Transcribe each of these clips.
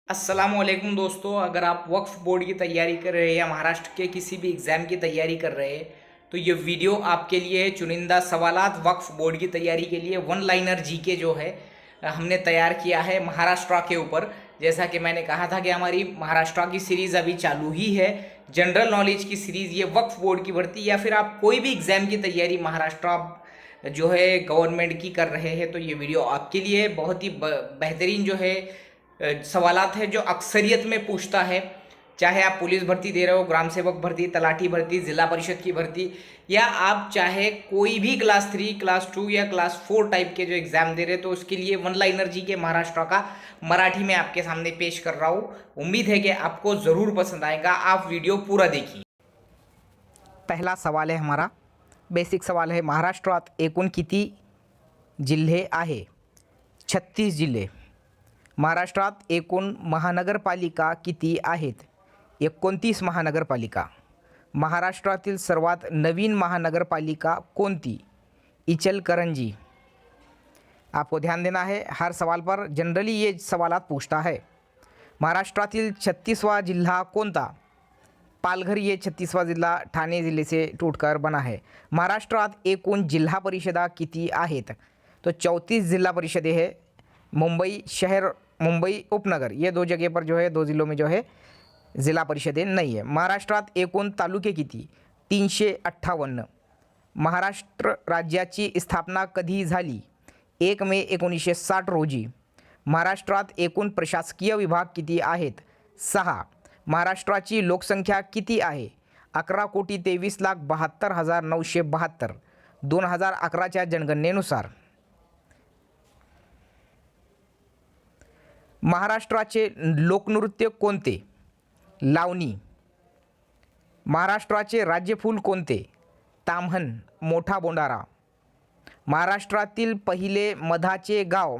अस्सलामुअलैकुम दोस्तों, अगर आप वक्फ बोर्ड की तैयारी कर रहे हैं या महाराष्ट्र के किसी भी एग्ज़ाम की तैयारी कर रहे हैं तो ये वीडियो आपके लिए है। चुनिंदा सवालात वक्फ बोर्ड की तैयारी के लिए वन लाइनर जीके जो है हमने तैयार किया है महाराष्ट्र के ऊपर। जैसा कि मैंने कहा था कि हमारी महाराष्ट्र की सीरीज़ अभी चालू ही है, जनरल नॉलेज की सीरीज़। ये वक्फ बोर्ड की भर्ती या फिर आप कोई भी एग्ज़ाम की तैयारी महाराष्ट्र जो है गवर्नमेंट की कर रहे हैं तो ये वीडियो आपके लिए बहुत ही बेहतरीन जो है सवालात है जो अक्सरियत में पूछता है। चाहे आप पुलिस भर्ती दे रहे हो, ग्राम सेवक भर्ती, तलाठी भर्ती, जिला परिषद की भर्ती, या आप चाहे कोई भी क्लास 3, क्लास 2 या क्लास 4 टाइप के जो एग्ज़ाम दे रहे, तो उसके लिए वन लाइनर जी के महाराष्ट्र का मराठी में आपके सामने पेश कर रहा हूँ। उम्मीद है कि आपको ज़रूर पसंद आएगा, आप वीडियो पूरा देखिए। पहला सवाल है हमारा, बेसिक सवाल है, महाराष्ट्रात एकूण किती जिल्हे आहे? 36 जिल्हे। महाराष्ट्रात एकूण महानगरपालिका किती आहेत? 29 महानगरपालिका। महाराष्ट्रातील सर्वात नवीन महानगरपालिका कोणती? इचलकरंजी। आपको ध्यान देना है, हर सवाल पर जनरली ये सवालात पूछता है। महाराष्ट्रातील 36वां जिल्हा कोणता? पालघर ये 36वां जिल्हा ठाणे जिले से टूटकर बना है। महाराष्ट्रात एकूण जिल्हा परिषदा किती आहेत? तो 34 जिला परिषदें हैं। मुंबई शहर, मुंबई उपनगर, ये दो जगह पर जो है, दो ज़िलों में जो है ज़िला परिषदें नहीं है। महाराष्ट्रात एकूण तालुके किती? 358। महाराष्ट्र राज्याची स्थापना कधी झाली? 1 मे 1960 रोजी। महाराष्ट्रात एकूण प्रशासकीय विभाग किती आहेत? 6। महाराष्ट्राची लोकसंख्या किती आहे? 11,23,72,972 2011च्या जनगणनेनुसार। महाराष्ट्राचे लोकनृत्य कोणते? लावणी। महाराष्ट्राचे राज्यफूल कोणते? ताम्हण, मोठा बोंडारा। महाराष्ट्रातील पहिले मधाचे गांव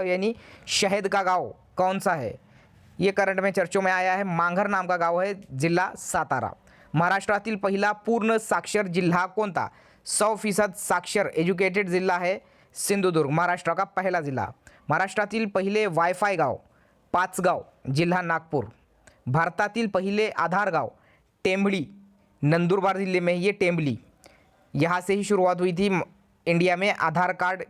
यानी शहद का गांव कौन सा है? ये करंट में चर्चों में आया है, मांघर नाम का गांव है, जिला सातारा। महाराष्ट्रातील पहिला पूर्ण साक्षर जिल्हा कोणता? 100% साक्षर एजुकेटेड जिल्हा है सिंधुदुर्ग, महाराष्ट्र का पहला जिला। महाराष्ट्रातील पहिले वायफाय गाव पाचगाव, जिल्हा नागपूर। भारतातील पहिले आधार गाव टेंबली, नंदुरबार जिले में ये टेंबली, यहाँ से ही शुरुआत हुई थी इंडिया में आधार कार्ड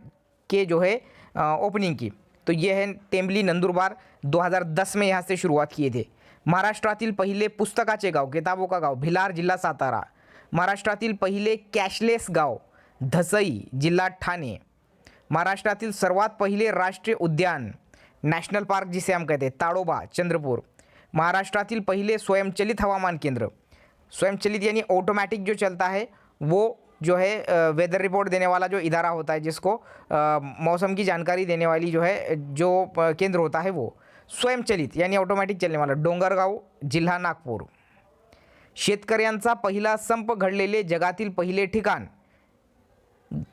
के जो है ओपनिंग की। तो ये है टेंबली, नंदुरबार, 2010 में यहाँ से शुरुआत किए थे। महाराष्ट्रातील पहिले पुस्तकाचे गाव, किताबों का गाव, भिलार, जिल्हा सातारा। महाराष्ट्रातील पहिले कॅशलेस गाव धसई, जिल्हा ठाणे। महाराष्ट्रातील सर्वात पहिले राष्ट्रीय उद्यान, नेशनल पार्क जिसे हम कहते हैं, ताडोबा, चंद्रपूर। महाराष्ट्रातील पहिले स्वयंचलित हवामान केंद्र, स्वयंचलित यानी ऑटोमेटिक जो चलता है, वो जो है वेदर रिपोर्ट देने वाला जो इदारा होता है, जिसको मौसम की जानकारी देने वाली जो है जो केंद्र होता है, वो स्वयंचलित यानी ऑटोमॅटिक चलने वाला, डोंगरगाव, जिल्हा नागपूर। शेतकऱ्यांचा पहिला संप घडलेले जगातील पहिले ठिकाण,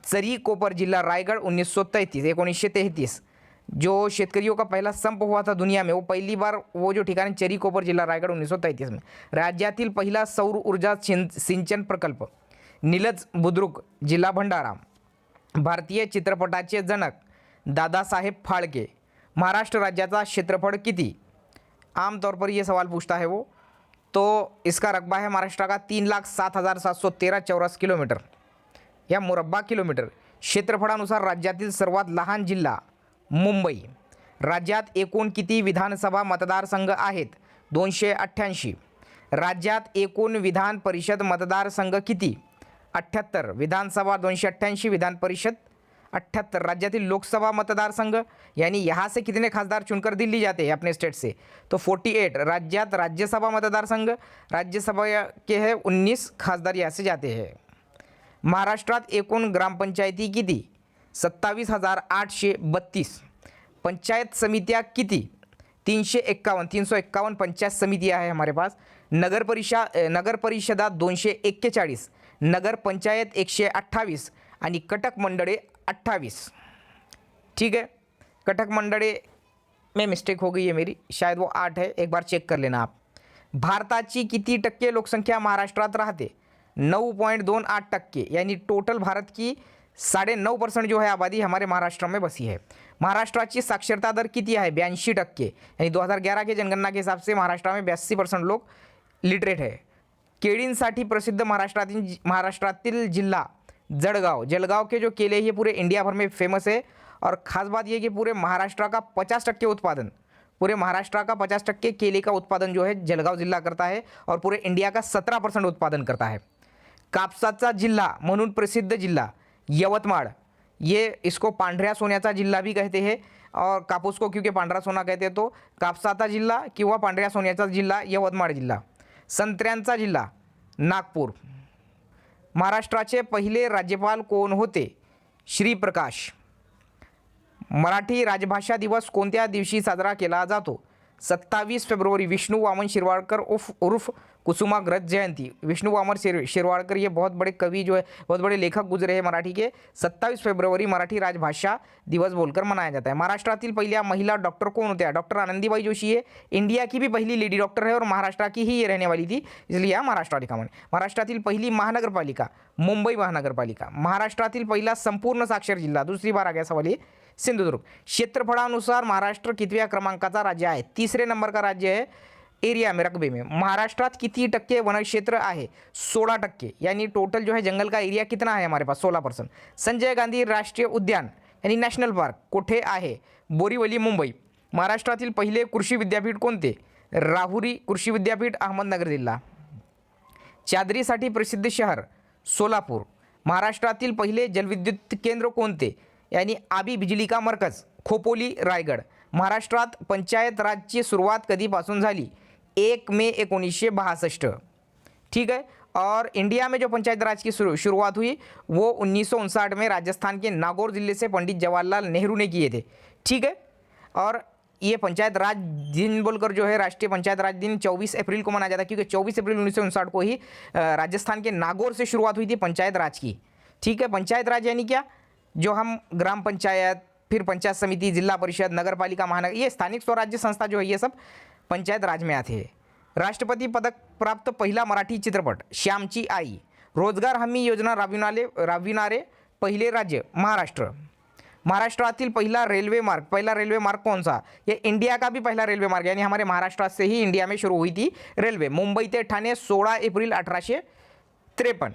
चरी कोपर, जिला रायगढ़, 1933। जो शेतकरियों का पहला संप हुआ था दुनिया में, वो पहली बार वो जो ठिकाण चरी कोपर, जिला रायगढ़, 1933 में। राज्यातील पहिला सौर ऊर्जा सिंचन प्रकल्प, नीलज बुद्रुक, जिल्हा भंडारा। भारतीय चित्रपटाचे जनक दादासाहेब फाळके। महाराष्ट्र राज्याचा क्षेत्रफळ किती? आमतौर पर ये सवाल पूछता है वो। तो इसका रकबा है महाराष्ट्र का 3,07,713 चौरस किलोमीटर या मुरब्बा किलोमीटर। क्षेत्रफळानुसार राज्यातील सर्वात लहान जिल्हा मुंबई। राज्यात एकूण किती विधानसभा मतदारसंघ आहेत? 288। राज्यात एकूण विधान परिषद मतदारसंघ किती? 78। विधानसभा 288, विधान परिषद 78। राज्यातील लोकसभा मतदारसंघ यानी यहाँ से कितने खासदार चुनकर दिल्ली जाते हैं अपने स्टेट से, तो 48। राज्यात राज्यसभा मतदारसंघ, राज्यसभा के है 19 खासदार यहाँ से जाते हैं। महाराष्ट्रात एकूण ग्रामपंचायती किती? 27,832। पंचायत समितियाँ किती? 351 पंचायत समितियाँ हैं हमारे पास। नगर परिषदा 241, नगर पंचायत 128 आणि कटक मंडळे 28। ठीक है, कटक मंडळे में मिस्टेक हो गई है मेरी, शायद वो 8 है, एक बार चेक कर लेना आप। भारताची किती टक्के लोकसंख्या महाराष्ट्रात राहते? 9.28%, यानी टोटल भारत की 9.5% जो है आबादी हमारे महाराष्ट्र में बसी है। महाराष्ट्राची साक्षरता दर किती आहे? 82%, यानी 2011 के जनगणना के हिसाब से महाराष्ट्र में 82% लोग लिटरेट है। केळींसाठी प्रसिद्ध महाराष्ट्रातील जिल्हा जळगाव। जळगाव के जो केले ये पूरे इंडिया भर में फेमस है और ख़ास बात ये कि पूरे महाराष्ट्र का 50% उत्पादन, पूरे महाराष्ट्र का 50% केले का उत्पादन जो है जळगाव जिल्हा करता है और पूरे इंडिया का 17% उत्पादन करता है। कापसाचा जिल्हा म्हणून प्रसिद्ध जिल्हा यवतमाळ, ये इसको पांढऱ्या सोन्याचा जिल्हा भी कहते हैं और कापूस को क्योंकि पांढरा सोना कहते हैं तो कापसाचा जिल्हा किंवा पांढऱ्या सोन्याचा जिल्हा यवतमाळ जिल्हा। संत्र्यांचा जिल्हा नागपूर। महाराष्ट्राचे पहिले राज्यपाल कोण होते? श्रीप्रकाश। मराठी राजभाषा दिवस कोणत्या दिवशी साजरा केला जातो? 27 फेब्रुवारी। विष्णु वामन शिरवाडकर उर्फ कुसुमाग्रज जयंती। विष्णु वामन शिरवाडकर ये बहुत बड़े कवि जो है, बहुत बड़े लेखक गुजरे हैं मराठी के। 27 फेब्रुवारी मराठी राजभाषा दिवस बोलकर मनाया जाता है। महाराष्ट्रातील पहिल्या महिला डॉक्टर कोण होत्या? डॉक्टर आनंदीबाई जोशी है। इंडिया की भी पहली लेडी डॉक्टर है और महाराष्ट्र की ही ये रहने वाली थी, इसलिए यहाँ महाराष्ट्र लिखा मैंने। महाराष्ट्रातील पहिली महानगरपालिका मुंबई महानगरपालिका। महाराष्ट्रातील पहिला संपूर्ण साक्षर जिल्हा, दूसरी बार आ गया सवाल ये, सिंधुदुर्ग। क्षेत्रफळानुसार महाराष्ट्र कितव्या क्रमांकाचा राज्य आहे? 3रे नंबर का राज्य है एरिया में, रकबे में। महाराष्ट्रात किती टक्के वन क्षेत्र आहे? 16%, यानी टोटल जो है जंगल का एरिया कितना है हमारे पास? 16%। संजय गांधी राष्ट्रीय उद्यान यानी नॅशनल पार्क कुठे आहे? बोरीवली मुंबई। महाराष्ट्रातील पहिले कृषी विद्यापीठ कोणते? राहुरी कृषी विद्यापीठ, अहमदनगर जिल्हा। चादरीसाठी प्रसिद्ध शहर सोलापूर। महाराष्ट्रातील पहिले जलविद्युत केंद्र कोणते? यानी आबी बिजली का मरकज, खोपोली, रायगड। महाराष्ट्रात पंचायत राजची सुरुवात कधीपासून झाली? 1 मे 1962। ठीक है। और इंडिया में जो पंचायत राज की शुरुआत हुई वो 1959 में राजस्थान के नागौर ज़िले से पंडित जवाहरलाल नेहरू ने किए थे। ठीक है। और ये पंचायत राज दिन बोलकर जो है राष्ट्रीय पंचायत राज दिन 24 अप्रैल को मनाया जाता है, क्योंकि 24 अप्रैल 1959 को ही राजस्थान के नागौर से शुरुआत हुई थी पंचायत राज की। ठीक है। पंचायत राज यानी क्या? जो हम ग्राम पंचायत, फिर पंचायत समिति, जिला परिषद, नगर पालिका, महानगर, ये स्थानिक स्वराज्य संस्था जो है ये सब पंचायत राज में आते हैं। राष्ट्रपति पदक प्राप्त पहिला मराठी चित्रपट श्यामची आई। रोजगार हमी योजना राबविणारे पहिले राज्य महाराष्ट्र। महाराष्ट्रातील पहिला रेलवे मार्ग कौन सा? ये इंडिया का भी पहला रेलवे मार्ग, यानी हमारे महाराष्ट्र से ही इंडिया में शुरू हुई थी रेलवे। मुंबई से ठाणे 16 अप्रैल 1853।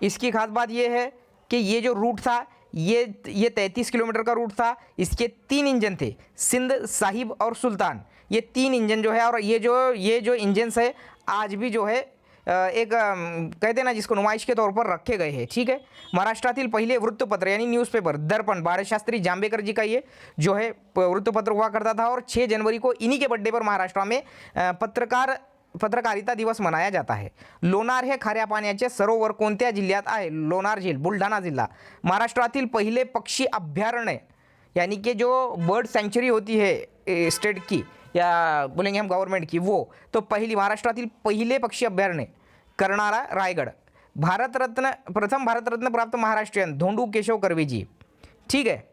इसकी खास बात ये है कि ये जो रूट था ये 33 किलोमीटर का रूट था। इसके 3 इंजन थे, सिंध, साहिब और सुल्तान। ये 3 इंजन जो है, और ये जो इंजन्स है आज भी जो है एक कहते हैं ना जिसको नुमाइश के तौर पर रखे गए हैं। ठीक है। महाराष्ट्रातील पहिले वृत्तपत्र यानी न्यूज़पेपर दर्पण, बाळशास्त्री जांभेकर जी का ये जो है वृत्तपत्र हुआ करता था, और 6 जनवरी को इन्हीं के बर्थडे पर महाराष्ट्र में पत्रकारिता दिवस मनाया जाता है। लोणार हे खाऱ्या पाण्याचे सरोवर कोणत्या जिल्ह्यात आहे? लोणार झील, बुलढाणा जिल्हा। महाराष्ट्रातील पहिले पक्षी अभयारण्य यानी कि जो बर्ड सेंचुरी होती है स्टेट की या बोलेंगे हम गवर्नमेंट की, वो तो पहली महाराष्ट्रातील पहिले पक्षी अभयारण्य करणारा रायगढ़। प्रथम भारत रत्न प्राप्त महाराष्ट्रीयन धोंडू केशव कर्वे जी। ठीक है।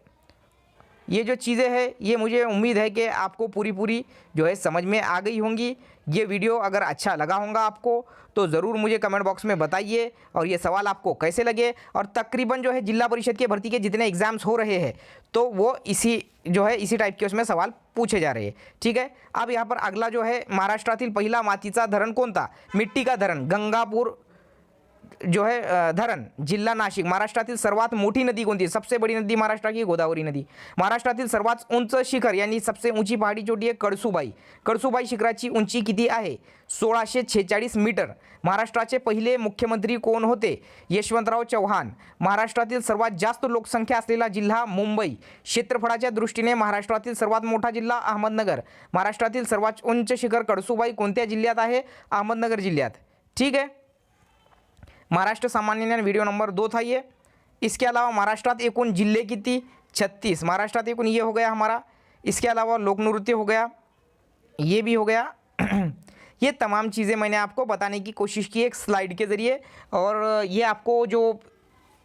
ये जो चीज़ें हैं ये मुझे उम्मीद है कि आपको पूरी जो है समझ में आ गई होंगी। ये वीडियो अगर अच्छा लगा होगा आपको तो ज़रूर मुझे कमेंट बॉक्स में बताइए, और ये सवाल आपको कैसे लगे। और तकरीबन जो है जिला परिषद के भर्ती के जितने एग्ज़ाम्स हो रहे हैं तो वो इसी टाइप के उसमें सवाल पूछे जा रहे हैं। ठीक है। अब यहाँ पर अगला जो है महाराष्ट्रातील पहिला मातीचा धरण कोणता? मिट्टी का धरण गंगापूर जो है धरण, जिल्हा नाशिक। महाराष्ट्रातील सर्वात मोठी नदी कोणती? सबसे बड़ी नदी महाराष्ट्र की गोदावरी नदी। महाराष्ट्रातील सर्वात उंच शिखर यानी सबसे ऊंची पहाड़ी चोटी है कळसुबाई। कळसुबाई शिखराची उंची किती आहे? 1646 मीटर। महाराष्ट्राचे पहिले मुख्यमंत्री कोण होते? यशवंतराव चव्हाण। महाराष्ट्रातील सर्वात जास्त लोकसंख्या असलेला जिल्हा मुंबई। क्षेत्रफळाच्या दृष्टीने महाराष्ट्रातील सर्वात मोठा जिल्हा अहमदनगर। महाराष्ट्रातील सर्वात उंच शिखर कळसुबाई कोणत्या जिल्ह्यात आहे? अहमदनगर जिल्ह्यात। ठीक है। महाराष्ट्र सामान्य ज्ञान वीडियो नंबर 2 था ये। इसके अलावा महाराष्ट्रात एकूण जिले किती? 36। महाराष्ट्रात एकूण ये हो गया हमारा। इसके अलावा लोकनृत्य हो गया, ये भी हो गया। ये तमाम चीज़ें मैंने आपको बताने की कोशिश की एक स्लाइड के ज़रिए, और ये आपको जो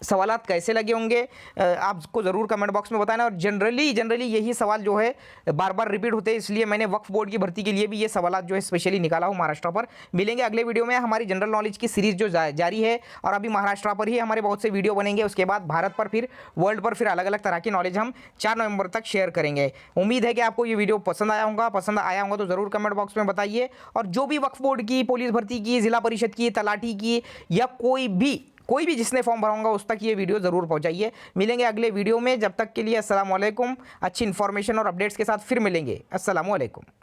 सवालात कैसे लगे होंगे आपको ज़रूर कमेंट बॉक्स में बताना। और जनरली यही सवाल जो है बार बार रिपीट होते हैं, इसलिए मैंने वक्फ बोर्ड की भर्ती के लिए भी ये सवालात जो है स्पेशली निकाला हूँ महाराष्ट्र पर। मिलेंगे अगले वीडियो में। हमारी जनरल नॉलेज की सीरीज जो जारी है और अभी महाराष्ट्र पर ही हमारे बहुत से वीडियो बनेंगे, उसके बाद भारत पर, फिर वर्ल्ड पर, फिर अलग अलग तरह की नॉलेज हम 4 नवंबर तक शेयर करेंगे। उम्मीद है कि आपको ये वीडियो पसंद आया होगा तो ज़रूर कमेंट बॉक्स में बताइए। और जो भी वक्फ बोर्ड की, पुलिस भर्ती की, जिला परिषद की, तलाटी की या कोई भी जिसने फॉर्म भरा होगा उस तक ये वीडियो ज़रूर पहुंचाइए। मिलेंगे अगले वीडियो में, जब तक के लिए अस्सलाम वालेकुम। अच्छी इन्फॉर्मेशन और अपडेट्स के साथ फिर मिलेंगे। अस्सलाम वालेकुम।